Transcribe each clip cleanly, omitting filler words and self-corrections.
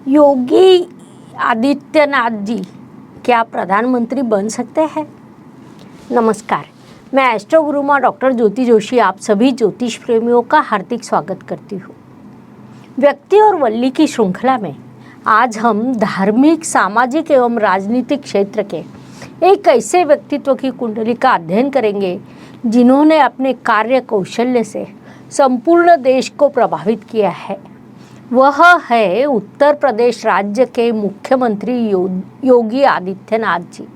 योगी आदित्यनाथ जी क्या प्रधानमंत्री बन सकते हैं? नमस्कार, मैं एस्ट्रो गुरु माँ डॉक्टर ज्योति जोशी आप सभी ज्योतिष प्रेमियों का हार्दिक स्वागत करती हूँ। व्यक्ति और वल्ली की श्रृंखला में आज हम धार्मिक, सामाजिक एवं राजनीतिक क्षेत्र के एक ऐसे व्यक्तित्व की कुंडली का अध्ययन करेंगे जिन्होंने अपने कार्य कौशल्य से संपूर्ण देश को प्रभावित किया है। वह है उत्तर प्रदेश राज्य के मुख्यमंत्री योगी आदित्यनाथ जी।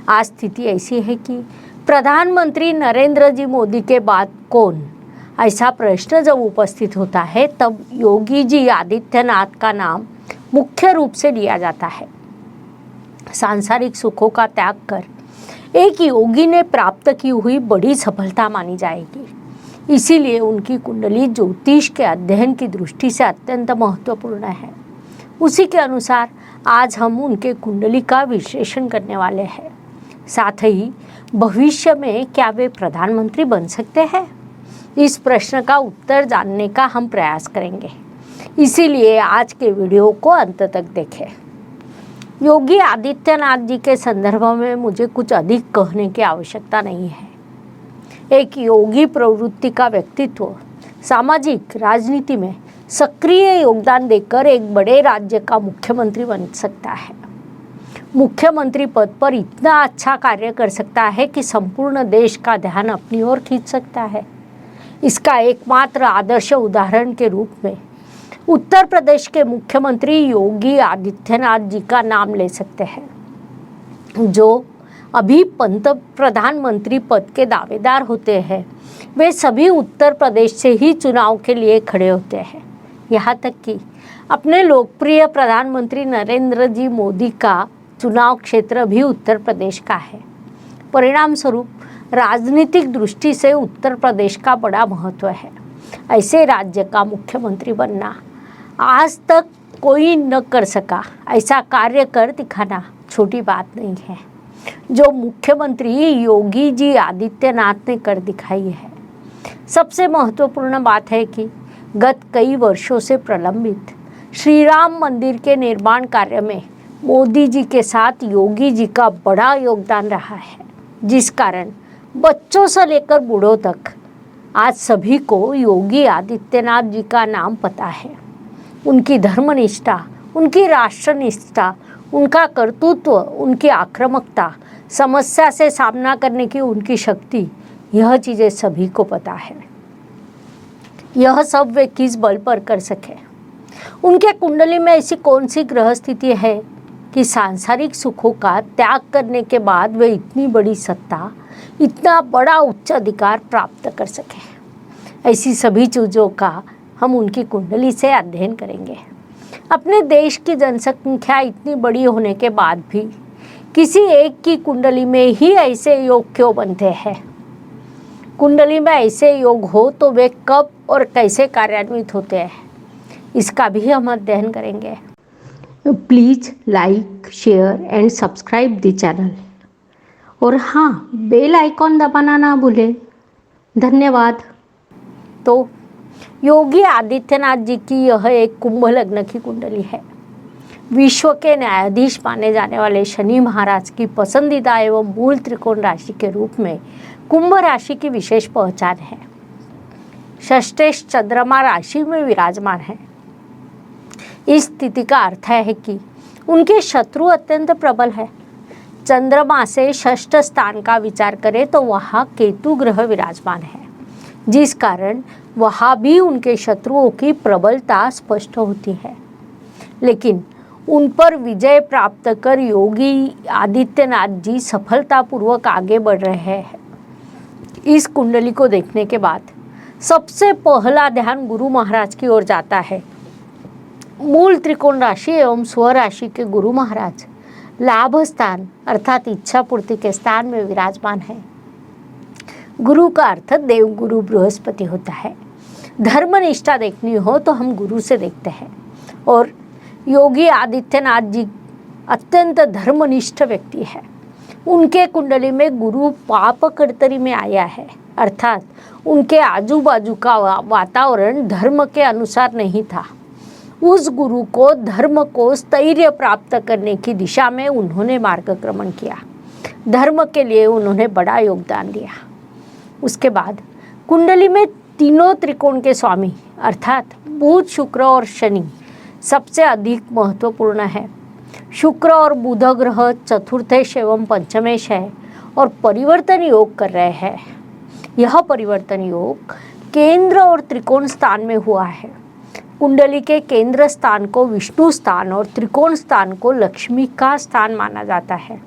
आज स्थिति ऐसी है कि प्रधानमंत्री नरेंद्र जी मोदी के बाद कौन, ऐसा प्रश्न जब उपस्थित होता है तब योगी जी आदित्यनाथ का नाम मुख्य रूप से लिया जाता है। सांसारिक सुखों का त्याग कर एक योगी ने प्राप्त की हुई बड़ी सफलता मानी जाएगी। इसीलिए उनकी कुंडली ज्योतिष के अध्ययन की दृष्टि से अत्यंत महत्वपूर्ण है। उसी के अनुसार आज हम उनके कुंडली का विश्लेषण करने वाले हैं। साथ ही भविष्य में क्या वे प्रधानमंत्री बन सकते हैं, इस प्रश्न का उत्तर जानने का हम प्रयास करेंगे। इसीलिए आज के वीडियो को अंत तक देखें। योगी आदित्यनाथ जी के संदर्भ में मुझे कुछ अधिक कहने की आवश्यकता नहीं है। एक योगी प्रवृत्ति का व्यक्तित्व सामाजिक राजनीति में सक्रिय योगदान देकर एक बड़े राज्य का मुख्यमंत्री बन सकता है। मुख्यमंत्री पद पर इतना अच्छा कार्य कर सकता है कि संपूर्ण देश का ध्यान अपनी ओर खींच सकता है। इसका एकमात्र आदर्श उदाहरण के रूप में उत्तर प्रदेश के मुख्यमंत्री योगी आदित्यनाथ जी का नाम ले सकते हैं, जो अभी प्रधानमंत्री पद के दावेदार होते हैं। वे सभी उत्तर प्रदेश से ही चुनाव के लिए खड़े होते हैं। यहाँ तक कि अपने लोकप्रिय प्रधानमंत्री नरेंद्र जी मोदी का चुनाव क्षेत्र भी उत्तर प्रदेश का है। परिणाम स्वरूप राजनीतिक दृष्टि से उत्तर प्रदेश का बड़ा महत्व है। ऐसे राज्य का मुख्यमंत्री बनना आज तक कोई न कर सका, ऐसा कार्य कर दिखाना छोटी बात नहीं है, जो मुख्यमंत्री योगी जी आदित्यनाथ ने कर दिखाई है। सबसे महत्वपूर्ण बात है कि गत कई वर्षों से प्रलंबित श्री राम मंदिर के निर्माण कार्य में मोदी जी के साथ योगी जी का बड़ा योगदान रहा है, जिस कारण बच्चों से लेकर बूढ़ों तक आज सभी को योगी आदित्यनाथ जी का नाम पता है। उनकी धर्मनिष्ठा, उनकी राष्ट्रनिष्ठा, उनका कर्तृत्व, उनकी आक्रामकता, समस्या से सामना करने की उनकी शक्ति, यह चीज़ें सभी को पता है। यह सब वे किस बल पर कर सके। उनके कुंडली में ऐसी कौन सी ग्रह स्थिति है कि सांसारिक सुखों का त्याग करने के बाद वे इतनी बड़ी सत्ता, इतना बड़ा उच्च अधिकार प्राप्त कर सके। ऐसी सभी चीज़ों का हम उनकी कुंडली से अध्ययन करेंगे। अपने देश की जनसंख्या इतनी बड़ी होने के बाद भी किसी एक की कुंडली में ही ऐसे योग क्यों बनते हैं? कुंडली में ऐसे योग हो तो वे कब और कैसे कार्यान्वित होते हैं, इसका भी हम अध्ययन करेंगे। Please like, share and subscribe the channel, और हाँ, बेल आइकॉन दबाना ना भूलें। धन्यवाद। तो योगी आदित्यनाथ जी की यह एक कुंभ लग्न की कुंडली है। विश्व के न्यायाधीश माने जाने वाले शनि महाराज की पसंदीदा एवं मूल त्रिकोण राशि के रूप में कुंभ राशि की विशेष पहचान है। षष्ठेश चंद्रमा राशि में विराजमान है। इस स्थिति का अर्थ है कि उनके शत्रु अत्यंत प्रबल है। चंद्रमा से षष्ठ स्थान का विचार करें तो वहाँ केतु ग्रह विराजमान है, जिस कारण वहाँ भी उनके शत्रुओं की प्रबलता स्पष्ट होती है। लेकिन उन पर विजय प्राप्त कर योगी आदित्यनाथ जी सफलतापूर्वक आगे बढ़ रहे हैं। इस कुंडली को देखने के बाद सबसे पहला ध्यान गुरु महाराज की ओर जाता है। मूल त्रिकोण राशि एवं स्वराशि के गुरु महाराज लाभ स्थान अर्थात इच्छा पूर्ति के स्थान में विराजमान है। गुरु का अर्थ देवगुरु बृहस्पति होता है। धर्मनिष्ठा देखनी हो तो हम गुरु से देखते हैं, और योगी आदित्यनाथ जी अत्यंत धर्मनिष्ठ व्यक्ति है। उनके कुंडली में गुरु पाप कर्तरी में आया है, अर्थात उनके आजू बाजू का वातावरण धर्म के अनुसार नहीं था। उस गुरु को धर्म को स्थैर्य प्राप्त करने की दिशा में उन्होंने मार्गक्रमण किया। धर्म के लिए उन्होंने बड़ा योगदान दिया। उसके बाद कुंडली में तीनों त्रिकोण के स्वामी अर्थात बुध, शुक्र और शनि सबसे अधिक महत्वपूर्ण है। शुक्र और बुध ग्रह चतुर्थेश एवं पंचमेश है और परिवर्तन योग कर रहे हैं। यह परिवर्तन योग केंद्र और त्रिकोण स्थान में हुआ है। कुंडली के केंद्र स्थान को विष्णु स्थान और त्रिकोण स्थान को लक्ष्मी का स्थान माना जाता है,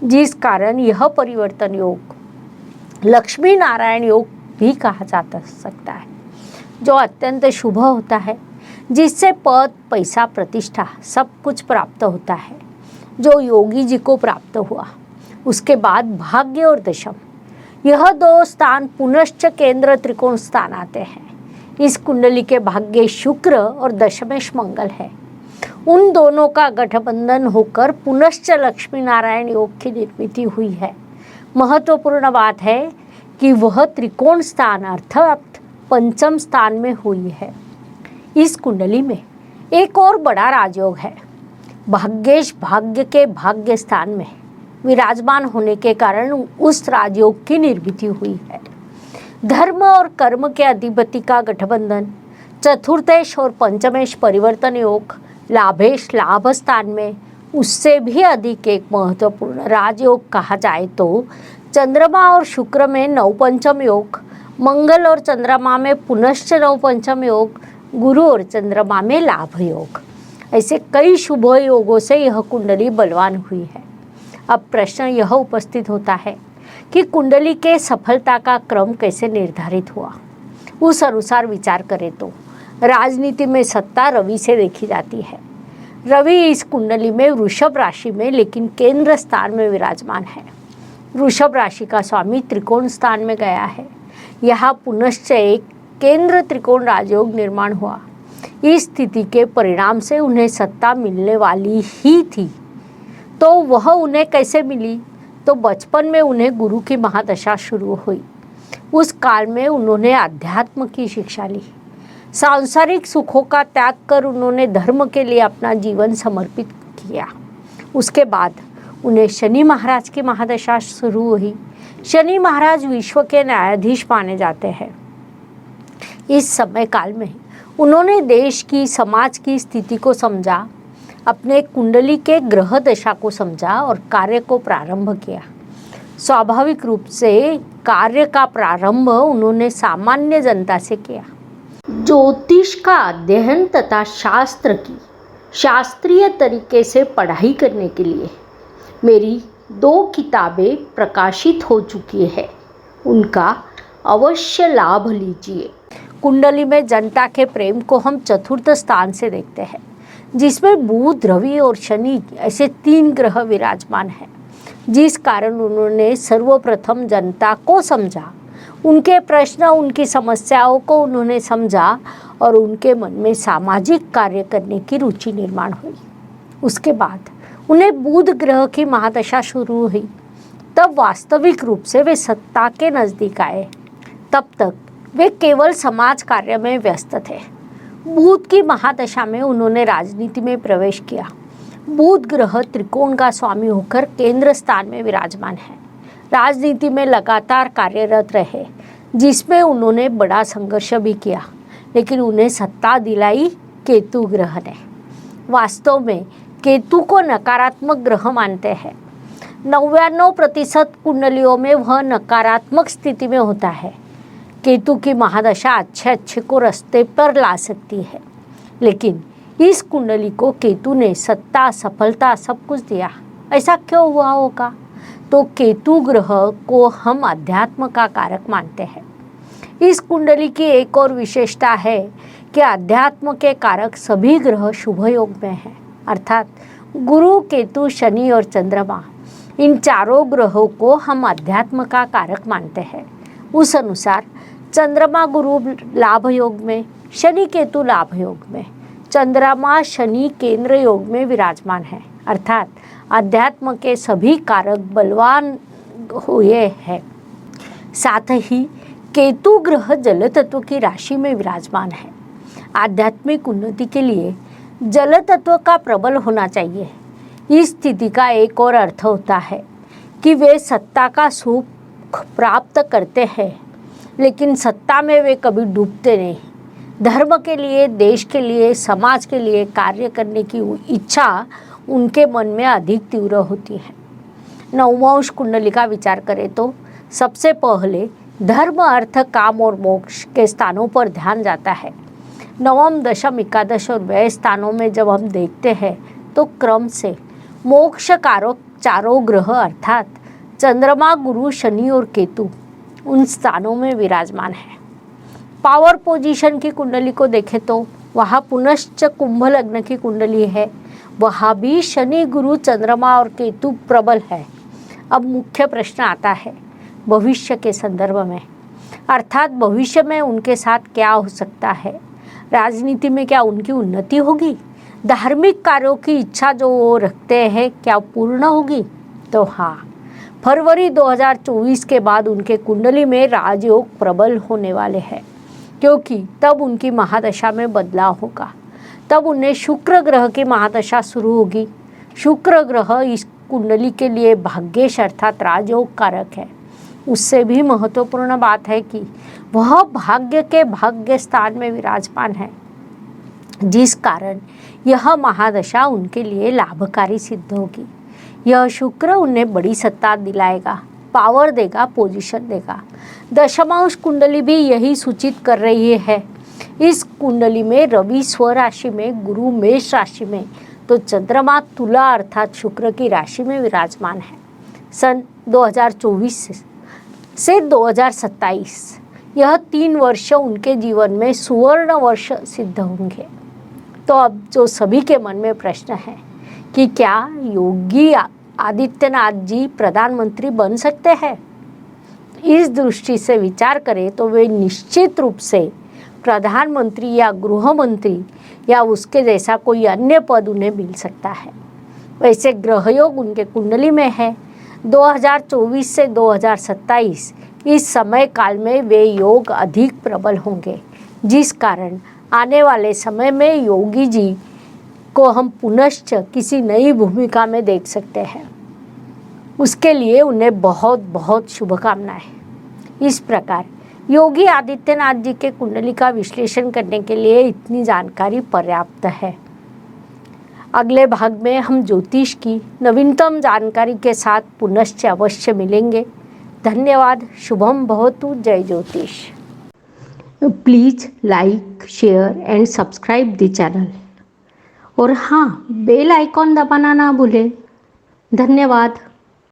जिस कारण यह परिवर्तन योग लक्ष्मी नारायण योग भी कहा जा सकता है, जो अत्यंत शुभ होता है, जिससे पद, पैसा, प्रतिष्ठा सब कुछ प्राप्त होता है, जो योगी जी को प्राप्त हुआ। उसके बाद भाग्य और दशम, यह दो स्थान पुनश्च केंद्र त्रिकोण स्थान आते हैं। इस कुंडली के भाग्य शुक्र और दशमेश मंगल है। उन दोनों का गठबंधन होकर पुनश्च लक्ष्मी नारायण योग की निर्मिति हुई है। महत्वपूर्ण बात है कि वह त्रिकोण स्थान अर्थात पंचम स्थान में हुई है। इस कुंडली में एक और बड़ा राजयोग है। भाग्येश भाग्य के भाग्य स्थान में विराजमान होने के कारण उस राजयोग की निर्मिति हुई है। धर्म और कर्म के अधिपति का गठबंधन चतुर्थेश और पंचमेश परिवर्तन योग लाभेश लाभ स्थान में उससे भी अधिक एक महत्वपूर्ण राजयोग कहा जाए तो चंद्रमा और शुक्र में नवपंचम योग, मंगल और चंद्रमा में पुनश्च नवपंचम योग, गुरु और चंद्रमा में लाभ योग, ऐसे कई शुभ योगों से यह कुंडली बलवान हुई है। अब प्रश्न यह उपस्थित होता है कि कुंडली के सफलता का क्रम कैसे निर्धारित हुआ। उस अनुसार विचार करें तो राजनीति में सत्ता रवि से देखी जाती है। रवि इस कुंडली में वृषभ राशि में लेकिन केंद्र स्थान में विराजमान है। वृषभ राशि का स्वामी त्रिकोण स्थान में गया है। यहाँ पुनश्च एक केंद्र त्रिकोण राजयोग निर्माण हुआ। इस स्थिति के परिणाम से उन्हें सत्ता मिलने वाली ही थी। तो वह उन्हें कैसे मिली? तो बचपन में उन्हें गुरु की महादशा शुरू हुई। उस काल में उन्होंने अध्यात्म की शिक्षा ली। सांसारिक सुखों का त्याग कर उन्होंने धर्म के लिए अपना जीवन समर्पित किया। उसके बाद उन्हें शनि महाराज की महादशा शुरू हुई। शनि महाराज विश्व के न्यायाधीश माने जाते हैं। इस समय काल में उन्होंने देश की, समाज की स्थिति को समझा, अपने कुंडली के ग्रह दशा को समझा और कार्य को प्रारंभ किया। स्वाभाविक रूप से कार्य का प्रारंभ उन्होंने सामान्य जनता से किया। ज्योतिष का अध्ययन तथा शास्त्र की शास्त्रीय तरीके से पढ़ाई करने के लिए मेरी 2 किताबें प्रकाशित हो चुकी है, उनका अवश्य लाभ लीजिए। कुंडली में जनता के प्रेम को हम चतुर्थ स्थान से देखते हैं, जिसमें बुध, रवि और शनि ऐसे 3 ग्रह विराजमान हैं, जिस कारण उन्होंने सर्वप्रथम जनता को समझा, उनके प्रश्न, उनकी समस्याओं को उन्होंने समझा और उनके मन में सामाजिक कार्य करने की रुचि निर्माण हुई। उसके बाद उन्हें बुध ग्रह की महादशा शुरू हुई। तब वास्तविक रूप से वे सत्ता के नज़दीक आए। तब तक वे केवल समाज कार्य में व्यस्त थे। बुध की महादशा में उन्होंने राजनीति में प्रवेश किया। बुध ग्रह त्रिकोण का स्वामी होकर केंद्र स्थान में विराजमान है। राजनीति में लगातार कार्यरत रहे, जिसमें उन्होंने बड़ा संघर्ष भी किया, लेकिन उन्हें सत्ता दिलाई केतु ग्रह ने। वास्तव में केतु को नकारात्मक ग्रह मानते हैं। 99% कुंडलियों में वह नकारात्मक स्थिति में होता है। केतु की महादशा अच्छे को रास्ते पर ला सकती है, लेकिन इस कुंडली को केतु ने सत्ता, सफलता सब कुछ दिया। ऐसा क्यों हुआ होगा? तो केतु ग्रह को हम अध्यात्म का कारक मानते हैं। इस कुंडली की एक और विशेषता है कि अध्यात्म के कारक सभी ग्रह शुभ योग में हैं, अर्थात गुरु, केतु, शनि और चंद्रमा, इन चारों ग्रहों को हम अध्यात्म का कारक मानते हैं। उस अनुसार चंद्रमा गुरु लाभ योग में, शनि केतु लाभ योग में, चंद्रमा शनि केंद्र योग में विराजमान है, अर्थात अध्यात्म के सभी कारक बलवान हुए हैं। साथ ही केतु ग्रह जल तत्व की राशि में विराजमान है। आध्यात्मिक उन्नति के लिए जल तत्व का प्रबल होना चाहिए। इस स्थिति का एक और अर्थ होता है कि वे सत्ता का सुख प्राप्त करते हैं, लेकिन सत्ता में वे कभी डूबते नहीं। धर्म के लिए, देश के लिए, समाज के लिए कार्य करने की इच्छा उनके मन में अधिक तीव्र होती है। नवमांश कुंडली का विचार करें तो सबसे पहले धर्म, अर्थ, काम और मोक्ष के स्थानों पर ध्यान जाता है। नवम, दशम, एकादश और व्यय स्थानों में जब हम देखते हैं तो क्रम से मोक्ष कारक चारों ग्रह अर्थात चंद्रमा, गुरु, शनि और केतु उन स्थानों में विराजमान है। पावर पोजीशन की कुंडली को देखें तो वहाँ पुनश्च कुंभ लग्न की कुंडली है, वहाँ भी शनि, गुरु, चंद्रमा और केतु प्रबल है। अब मुख्य प्रश्न आता है भविष्य के संदर्भ में, अर्थात भविष्य में उनके साथ क्या हो सकता है। राजनीति में क्या उनकी उन्नति होगी? धार्मिक कार्यों की इच्छा जो वो रखते हैं क्या पूर्ण होगी? तो हाँ, फरवरी 2024 के बाद उनके कुंडली में राजयोग प्रबल होने वाले हैं, क्योंकि तब उनकी महादशा में बदलाव होगा। तब उन्हें शुक्र ग्रह की महादशा शुरू होगी। शुक्र ग्रह इस कुंडली के लिए भाग्येश अर्थात राजयोग कारक है। उससे भी महत्वपूर्ण बात है कि वह भाग्य के भाग्य स्थान में विराजमान है, जिस कारण यह महादशा उनके लिए लाभकारी सिद्ध होगी। यह शुक्र उन्हें बड़ी सत्ता दिलाएगा, पावर देगा, पोजीशन देगा। दशमांश कुंडली भी यही सूचित कर रही है। इस कुंडली में रवि स्वराशि में, गुरु मेष राशि में, तो चंद्रमा तुला अर्थात शुक्र की राशि में विराजमान है। सन 2024 से 2027 यह 3 वर्ष उनके जीवन में सुवर्ण वर्ष सिद्ध होंगे। तो अब जो सभी के मन में प्रश्न है कि क्या योगी आदित्यनाथ जी प्रधानमंत्री बन सकते हैं? इस दृष्टि से विचार करें तो वे निश्चित रूप से प्रधानमंत्री या गृह मंत्री या उसके जैसा कोई अन्य पद उन्हें मिल सकता है। वैसे ग्रहयोग उनके कुंडली में है। 2024 से 2027 इस समय काल में वे योग अधिक प्रबल होंगे, जिस कारण आने वाले समय में योगी जी को हम पुनश्च किसी नई भूमिका में देख सकते हैं। उसके लिए उन्हें बहुत बहुत शुभकामनाएं। इस प्रकार योगी आदित्यनाथ जी के कुंडली का विश्लेषण करने के लिए इतनी जानकारी पर्याप्त है। अगले भाग में हम ज्योतिष की नवीनतम जानकारी के साथ पुनश्च अवश्य मिलेंगे। धन्यवाद। शुभम भवतु। जय ज्योतिष। Please like, share and subscribe the channel. और हाँ, बेल आइकॉन दबाना ना भूलें। धन्यवाद।